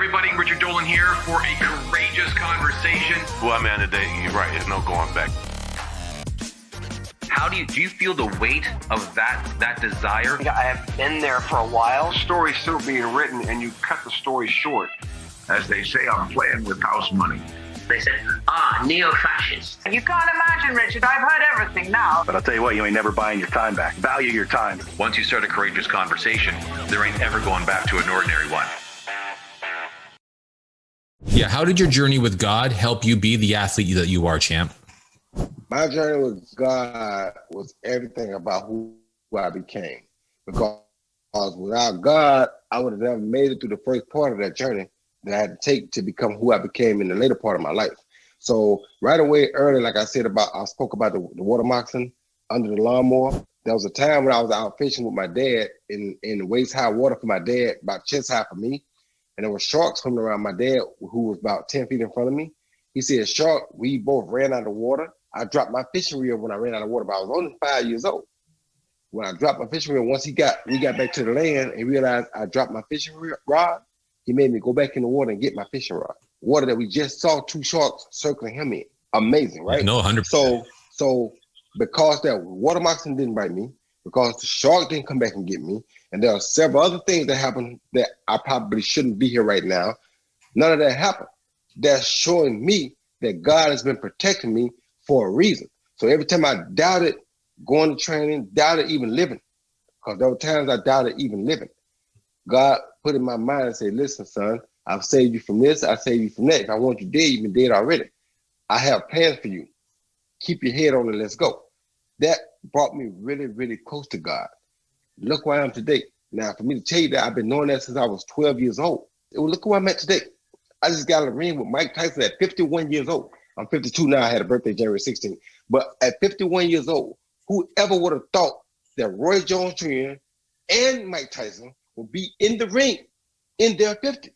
everybody? Richard Dolan here for a courageous conversation. Well, man, today, you're right. There's no going back. How do you feel the weight of that desire? I have been there for a while. Story's still being written, and you cut the story short. As they say, I'm playing with house money. They said, neo-fascist. You can't imagine, Richard. I've heard everything now. But I'll tell you what, you ain't never buying your time back. Value your time. Once you start a courageous conversation, there ain't ever going back to an ordinary one. Yeah, how did your journey with God help you be the athlete that you are, champ? My journey with God was everything about who I became. Because without God, I would have never made it through the first part of that journey that I had to take to become who I became in the later part of my life. So right away, early, like I said I spoke about the water moccasin under the lawnmower. There was a time when I was out fishing with my dad in waist high water for my dad, about chest high for me. And there were sharks swimming around my dad, who was about 10 feet in front of me. He said, "Shark," we both ran out of water. I dropped my fishing reel when I ran out of water, but I was only 5 years old. When I dropped my fishing reel, once we got back to the land and realized I dropped my fishing rod, he made me go back in the water and get my fishing rod. Water that we just saw 2 sharks circling him in. Amazing, right? No, 100%. So because that water moccasin didn't bite me, because the shark didn't come back and get me, and there are several other things that happened that I probably shouldn't be here right now, none of that happened. That's showing me that God has been protecting me for a reason. So every time I doubted going to training, doubted even living, because there were times I doubted even living, God put in my mind and said, "Listen, son, I've saved you from this, I saved you from that. If I want you dead, you've been dead already. I have plans for you. Keep your head on and let's go." That brought me really, really close to God. Look where I am today. Now, for me to tell you that, I've been knowing that since I was 12 years old. Look where I'm at today. I just got a ring with Mike Tyson at 51 years old. I'm 52 now. I had a birthday January 16th. But at 51 years old, whoever would have thought that Roy Jones Jr. and Mike Tyson would be in the ring in their 50s?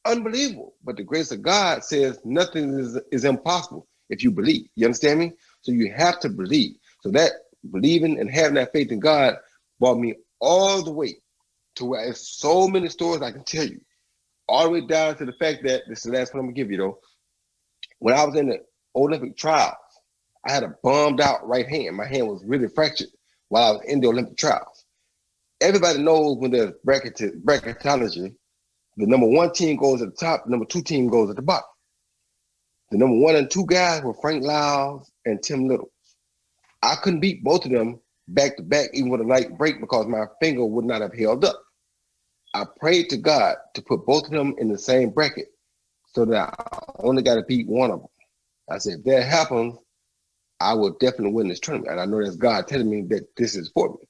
Unbelievable. But the grace of God says nothing is impossible if you believe. You understand me? So you have to believe. So that believing and having that faith in God brought me all the way to where there's so many stories I can tell you. All the way down to the fact that, this is the last one I'm gonna give you though. When I was in the Olympic trials, I had a bombed out right hand. My hand was really fractured while I was in the Olympic trials. Everybody knows when there's bracketology, the number 1 team goes at the top, the number 2 team goes at the bottom. The number 1 and 2 guys were Frank Lyles and Tim Little. I couldn't beat both of them back to back, even with a light break, because my finger would not have held up. I prayed to God to put both of them in the same bracket so that I only got to beat one of them. I said, if that happens, I will definitely win this tournament. And I know that's God telling me that this is for me.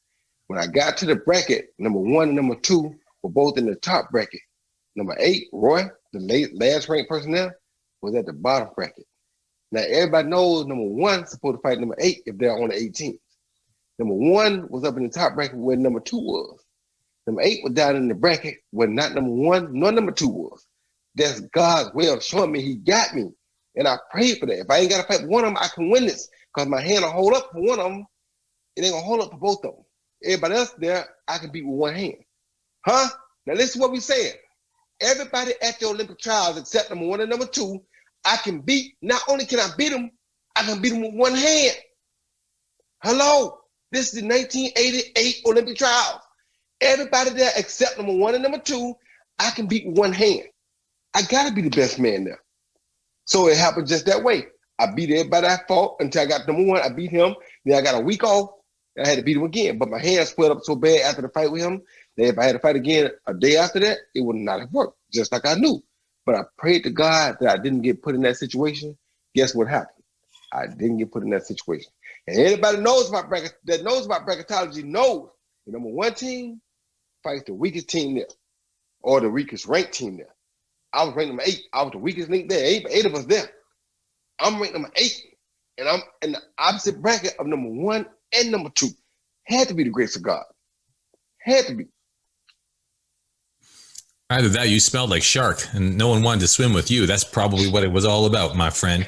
When I got to the bracket, number 1 and number 2 were both in the top bracket. Number 8, Roy, the last ranked person there, was at the bottom bracket. Now, everybody knows number 1 is supposed to fight number 8 if they're on the 18th. Number 1 was up in the top bracket where number 2 was. Number 8 was down in the bracket where not number 1 nor number 2 was. That's God's way of showing me he got me. And I prayed for that. If I ain't got to fight for one of them, I can win this. Because my hand will hold up for one of them. It ain't going to hold up for both of them. Everybody else there, I can beat with one hand. Huh? Now listen to what we saying. Everybody at the Olympic trials except number 1 and number 2, I can beat. Not only can I beat them, I can beat them with one hand. Hello? This is the 1988 Olympic trials. Everybody there except number 1 and number 2, I can beat with one hand. I got to be the best man there. So it happened just that way. I beat everybody I fought until I got number 1. I beat him. Then I got a week off. And I had to beat him again. But my hand swelled up so bad after the fight with him that if I had to fight again a day after that, it would not have worked, just like I knew. But I prayed to God that I didn't get put in that situation. Guess what happened? I didn't get put in that situation. And anybody knows about bracketology knows the number 1 team fights the weakest team there, or the weakest ranked team there. I was ranked number 8. I was the weakest link there. 8 of us there. I'm ranked number 8, and I'm in the opposite bracket of number 1 and number 2. Had to be the grace of God. Had to be. Either that, you smelled like shark, and no one wanted to swim with you. That's probably what it was all about, my friend.